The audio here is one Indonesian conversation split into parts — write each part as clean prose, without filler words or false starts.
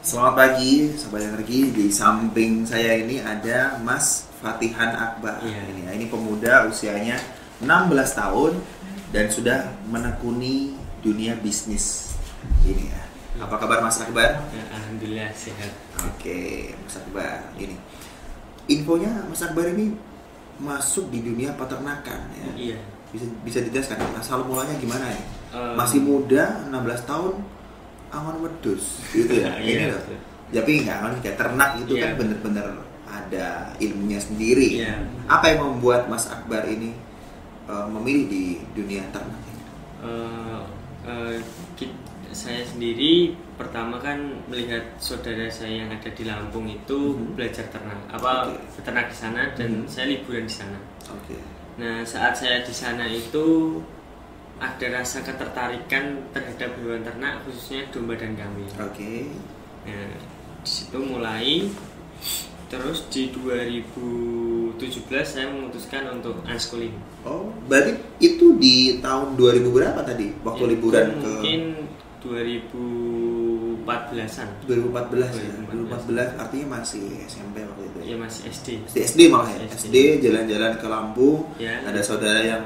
Selamat pagi, Sobat Energi. Di samping saya ini ada Mas Fatihan Akbar. Iya. Ini pemuda usianya 16 tahun dan sudah menekuni dunia bisnis. Ini ya. Apa kabar Mas Akbar? Ya, alhamdulillah sehat. Oke, Mas Akbar. Ini infonya Mas Akbar ini masuk di dunia peternakan ya. Iya. Bisa dijelaskan asal mulanya gimana ya? Eh, Masih muda, 16 tahun, aman wedus gitu ya. Ini Iya, loh. betul. Tapi nggak kan kayak ternak itu Iya. kan bener-bener ada ilmunya sendiri. Iya. Apa yang membuat Mas Akbar ini memilih di dunia ternak ini? Eh, eh, saya sendiri pertama kan melihat saudara saya yang ada di Lampung itu belajar ternak, Oke. beternak di sana dan saya liburan di sana. Oke. Nah, saat saya di sana itu ada rasa ketertarikan terhadap hewan ternak, khususnya domba dan kambing. Oke. Nah, di situ mulai. Terus di 2017 saya memutuskan untuk unschooling. Oh, berarti itu di tahun 2000 berapa tadi? Waktu Itu liburan ke mungkin 2014-an. 2014 ya. 2014. 2014 artinya masih SMP waktu itu. Ya masih SD. SD malah ya. SD. SD jalan-jalan ke Lampung. Ya. Ada saudara yang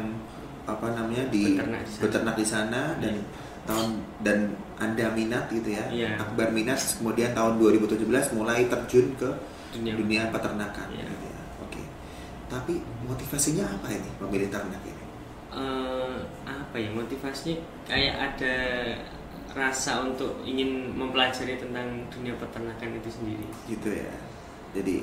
di Beternak di sana. beternak di sana dan Iya. dan Anda minat gitu ya. Iya. Akbar minat, kemudian tahun 2017 mulai terjun ke dunia peternakan Iya. gitu ya. Oke. Tapi motivasinya apa ini memilih ternak ini? Apa ya, motivasinya kayak ada rasa untuk ingin mempelajari tentang dunia peternakan itu sendiri. Gitu ya. Jadi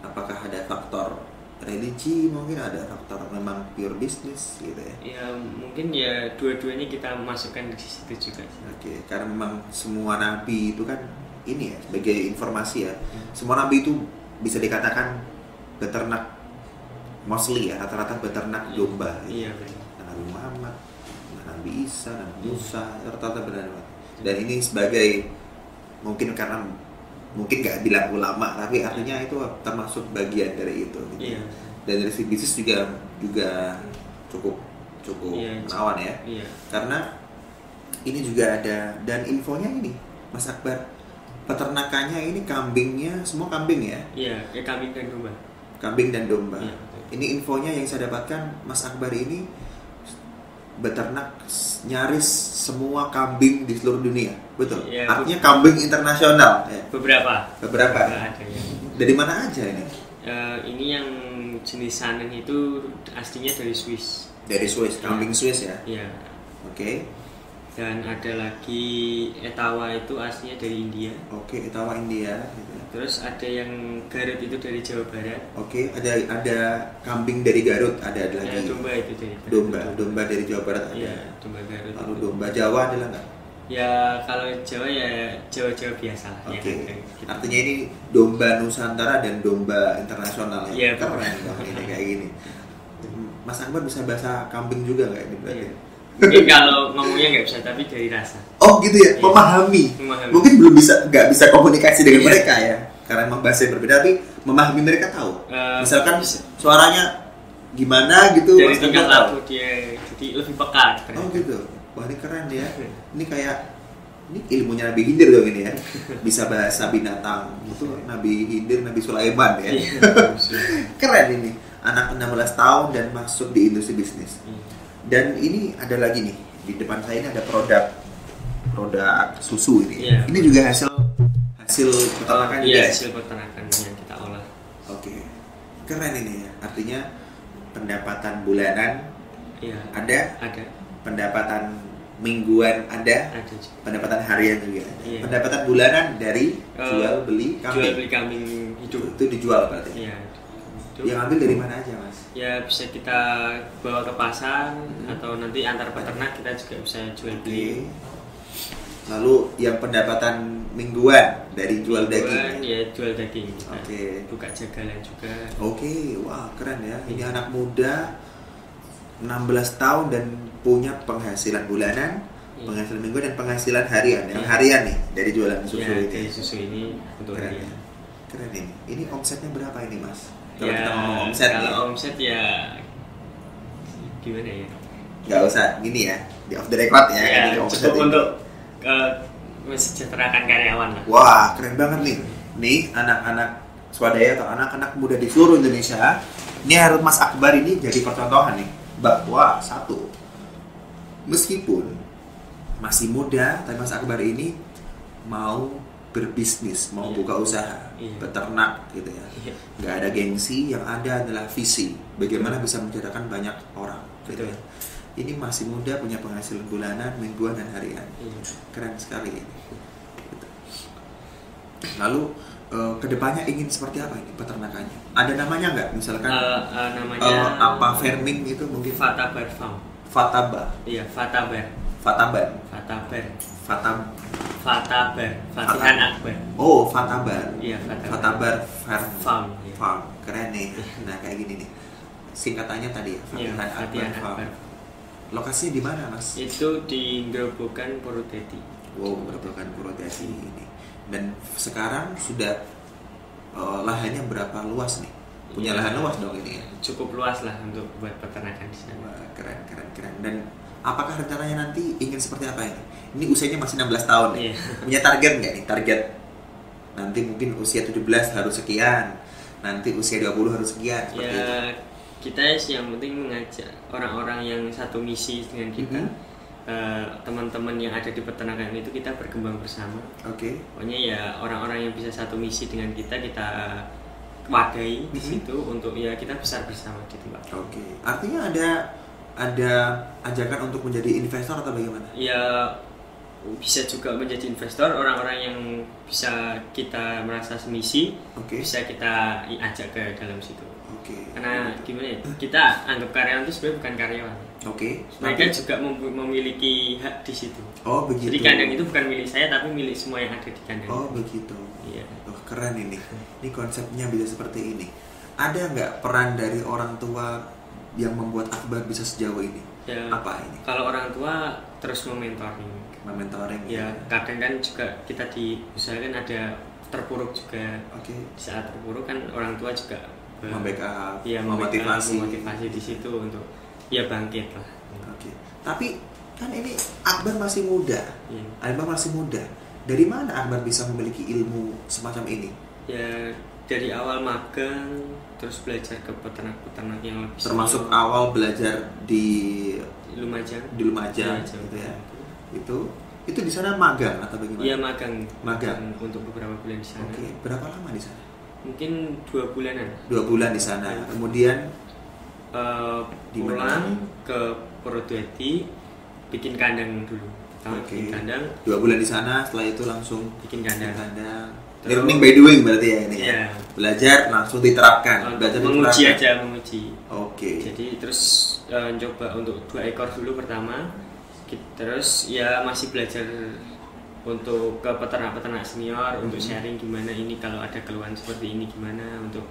apakah ada faktor religi, mungkin ada faktor memang pure bisnis gitu ya. Ya mungkin ya dua-duanya kita masukkan di situ juga sih. Oke, karena memang semua nabi itu kan ini ya, sebagai informasi ya, semua nabi itu bisa dikatakan beternak, mostly ya, rata-rata beternak domba gitu. Iya, benar. Nabi Muhammad, Nabi Isa, Nabi Musa, rata-rata beternak. Dan ini sebagai mungkin karena mungkin nggak bilang ulama, tapi artinya itu termasuk bagian dari itu gitu. Iya. Dan dari sisi bisnis juga cukup Iya, menawan ya. Iya. Karena ini juga ada, dan infonya ini Mas Akbar, peternakannya ini kambingnya semua kambing ya, Iya, kayak kambing dan domba. kambing dan domba. Iya, betul. Ini infonya yang saya dapatkan, Mas Akbar ini beternak nyaris semua kambing di seluruh dunia, betul? Iya, Artinya kambing internasional ya. Beberapa Beberapa. ada ya. Dari mana aja ini? Ini yang jenis Sanen itu aslinya dari Swiss. Dari Swiss, kambing Swiss ya. Iya. Oke. Dan ada lagi Etawa itu aslinya dari India. Oke, Etawa India gitu. Terus ada yang Garut itu dari Jawa Barat. Oke, ada kambing dari Garut, ada lagi. Domba itu dari Garut. Domba dari Jawa Barat ada. Iya, domba Garut. Lalu itu. domba Jawa adalah nggak? Ya kalau Jawa ya Jawa biasa lah. Oke. Ya, gitu. Artinya ini domba Nusantara dan domba internasional ya. Iya, Keren betul. dong ini kayak gini. Mas Akbar bisa bahasa kambing juga nggak ini berarti? Iya. Mungkin kalau ngomongnya nggak bisa, tapi dari rasa. Oh gitu ya, Iya. memahami. Mungkin nggak bisa komunikasi dengan Iya. mereka ya, karena memang bahasa yang berbeda, tapi memahami mereka tahu. Misalkan bisa. suaranya gimana gitu. Dari Mas Akbar tingkat tahu. laku dia jadi lebih peka. Oh gitu. Wah ini keren ya. Ini kayak ini ilmunya Nabi Khidir dong ini ya. Bisa bahasa binatang. Itu Nabi Khidir, Nabi Sulaiman ya. Iya. Keren ini. Anak 16 tahun dan masuk di industri bisnis. Iya. Dan ini ada lagi nih. Di depan saya ini ada produk susu ini. Iya. Ini juga hasil peternakan juga. Iya, ya? hasil peternakan yang kita olah. Oke. Keren ini ya. Artinya pendapatan bulanan Iya. ada, Ada. pendapatan mingguan ada, Ada juga. pendapatan harian juga ada. Iya. Pendapatan bulanan dari jual beli Jual kambing. beli kambing hidup. Itu dijual berarti. Iya. Itu. Yang ambil dari mana aja, Mas? Ya bisa kita bawa ke pasar atau nanti antar peternak kita juga bisa jual Oke. beli. Lalu yang pendapatan mingguan dari jual daging. Ya jual daging. Kita Oke. buka jagalan juga. Oke, wah keren ya. Ini anak muda 16 tahun dan punya penghasilan bulanan, Iya. penghasilan mingguan dan penghasilan harian. Yang Iya. harian nih dari jualan susu Ya, ini. dari susu ini untuk Keren. harian. Keren ini. Ini omsetnya berapa ini, Mas? Kalau Ya, kita ngomong omset kalau nih. omset ya gimana ya? Nggak usah gini ya, di off the record ya. ini omset ini. Cukup untuk mensejahterakan karyawan lah. Wah, keren banget nih. Nih anak-anak swadaya atau anak-anak muda di seluruh Indonesia, ini harus Mas Akbar ini jadi percontohan nih, bahwa satu, meskipun masih muda, tapi Mas Akbar ini mau berbisnis, mau buka usaha, beternak gitu ya. Nggak ada gengsi, yang ada adalah visi. Bagaimana bisa menceritakan banyak orang gitu ya. Ini masih muda, punya penghasilan bulanan, mingguan, dan harian. Keren sekali ini. Gitu. Lalu kedepannya ingin seperti apa ini peternakannya? Ada namanya nggak? Misalkan namanya apa farming itu mungkin? Fatabar Farm. Fataba. Iya, Fatabar. Fatabar. Fatabar. Fatabar. Fatihan Akbar. Oh, Fatabar. Iya, Fatabar Farm. Farm. Keren nih. Nah, kayak gini nih. Singkatannya tadi ya, Fatihan Akbar Farm. Lokasinya di mana, Mas? Itu di Grobogan Purwodadi. Wow, Grobogan Purwodadi ini. Dan sekarang sudah lahannya berapa luas nih? Punya lahan luas dong ini ya? Cukup luas lah untuk buat peternakan di sana. Wah, keren. Dan apakah rencananya nanti ingin seperti apa ini? Ini usianya masih 16 tahun nih. Punya target nggak nih? Target nanti mungkin usia 17 harus sekian, nanti usia 20 harus sekian, seperti itu. Kita sih yang penting mengajak orang-orang yang satu misi dengan kita. Teman-teman yang ada di peternakan itu kita berkembang bersama. Pokoknya ya orang-orang yang bisa satu misi dengan kita wadai di situ untuk ya kita besar bersama gitu, Pak. Artinya ada ajakan untuk menjadi investor atau bagaimana? Ya bisa juga menjadi investor, orang-orang yang bisa kita merasa semisi, bisa kita ajak ke dalam situ. Karena gimana ya, kita anggap karyawan itu sebenarnya bukan karyawan. Mereka juga memiliki hak di situ. Oh begitu. Jadi kandang itu bukan milik saya tapi milik semua yang ada di kandang. Oh begitu. Iya. Oh, keren ini. Ini konsepnya bisa seperti ini. Ada nggak peran dari orang tua yang membuat Akbar bisa sejauh ini? Ya, apa ini? Kalau orang tua terus mementoring. Ya, kadang kan juga kita diusahakan ada terpuruk juga. Di saat terpuruk kan orang tua juga membackup, memotivasi di situ untuk ya bangkit lah. Tapi kan ini Akbar masih muda. Akbar masih muda. Dari mana Akbar bisa memiliki ilmu semacam ini? Ya dari awal magang, terus belajar ke peternak-peternak yang lebih termasuk awal belajar di Lumajang. Gitu ya. Itu di sana magang atau bagaimana? Iya, magang untuk beberapa bulan di sana. Berapa lama di sana? Mungkin 2 bulanan. 2 bulan di sana. Kemudian pulang ke Purwodadi, bikin kandang dulu. Bikin kandang. 2 bulan di sana, setelah itu langsung bikin kandang. Learning by doing berarti ya ini. Belajar langsung diterapkan. Menguji. Jadi terus coba untuk 2 ekor dulu pertama. Terus ya masih belajar untuk ke peternak-peternak senior untuk sharing gimana ini kalau ada keluhan seperti ini gimana, untuk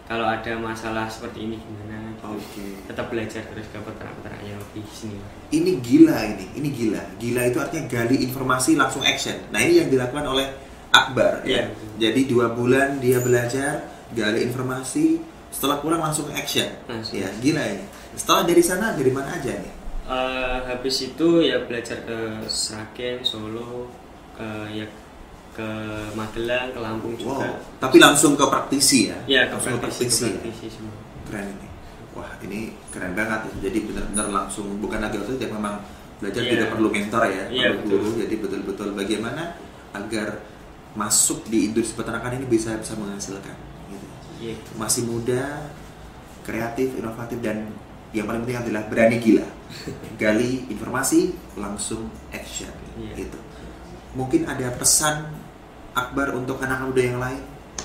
kalau ada masalah seperti ini gimana. Tetap belajar terus ke peternak-peternak yang lebih senior. Ini gila. Gila itu artinya gali informasi langsung action. Nah, ini yang dilakukan oleh Akbar ya. Jadi 2 bulan dia belajar, gali informasi, setelah pulang langsung action. Ya, gila ini. Setelah dari sana dari mana aja nih? Habis itu ya belajar ke Sragen, Solo, ke Magelang, ke Lampung juga. Tapi langsung ke praktisi ya? Iya, ke praktisi semua. Keren ini. Wah, ini keren banget. Jadi benar-benar langsung, bukan lagi waktu itu, memang belajar tidak perlu mentor ya, perlu guru. Jadi betul-betul bagaimana agar masuk di industri peternakan ini bisa menghasilkan. Gitu. Masih muda, kreatif, inovatif, dan yang paling penting adalah berani gila. Gali informasi, langsung action. Gitu. Mungkin ada pesan Akbar untuk anak muda yang lain?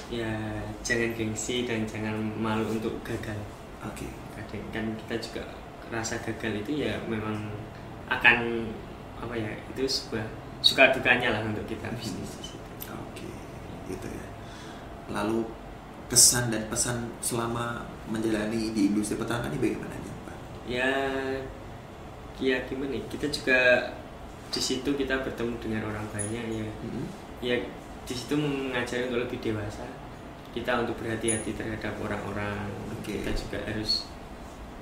Ya, jangan gengsi dan jangan malu untuk gagal. Kadang kan kita juga rasa gagal itu ya memang akan itu sebuah suka dukanya lah untuk kita bisnis di situ. Gitu ya. Lalu kesan dan pesan selama menjalani di industri peternakan ini bagaimana Pak? Ya gimana? Kita juga di situ kita bertemu dengan orang banyak ya. Ya di situ mengajari untuk lebih dewasa. Kita untuk berhati-hati terhadap orang-orang. Kita juga harus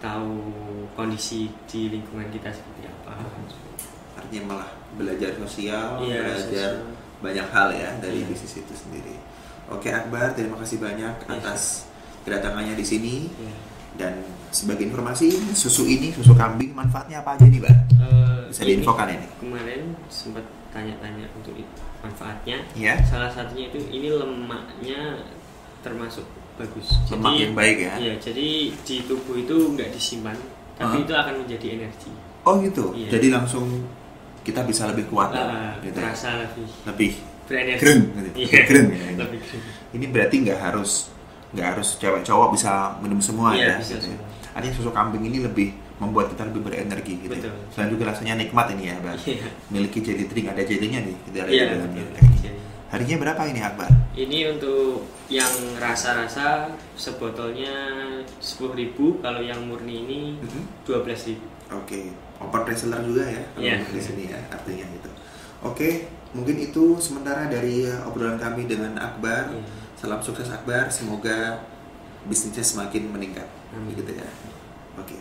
tahu kondisi di lingkungan kita seperti apa. artinya malah belajar sosial, Iya, belajar sosial. banyak hal ya dari Iya. bisnis itu sendiri. Oke Akbar, terima kasih banyak atas kedatangannya di sini. Iya. Dan sebagai informasi, susu kambing manfaatnya apa aja nih, Mbak? Bisa Ini diinfokan ini. kemarin sempat tanya-tanya untuk manfaatnya. Ya. Salah satunya itu ini lemaknya termasuk bagus. Lemak yang baik ya. Iya, jadi di tubuh itu nggak disimpan, tapi itu akan menjadi energi. Oh gitu. Iya. Jadi langsung kita bisa lebih kuat ya, gitu ya. Terasa lebih berenergi. Greng, gitu. Iya. Greng ya. Lebih greng. Ini berarti nggak harus cewek cowok bisa minum semua Iya, ya. bisa Gitu ya. semua. Artinya susu kambing ini lebih membuat kita lebih berenergi gitu. Betul. Ya. Selain juga rasanya nikmat ini ya, Mbak. Iya. Miliki jelly drink, ada jelly-nya nih di Iya, dalamnya. betul. Harinya berapa ini Akbar? Ini untuk yang rasa-rasa sebotolnya 10.000, kalau yang murni ini 12.000. Oke, open reseller juga ya kalau Iya. di sini ya, artinya gitu. Oke, mungkin itu sementara dari obrolan kami dengan Akbar. Iya. Salam sukses Akbar, semoga bisnisnya semakin meningkat. Amin. Gitu ya. Oke.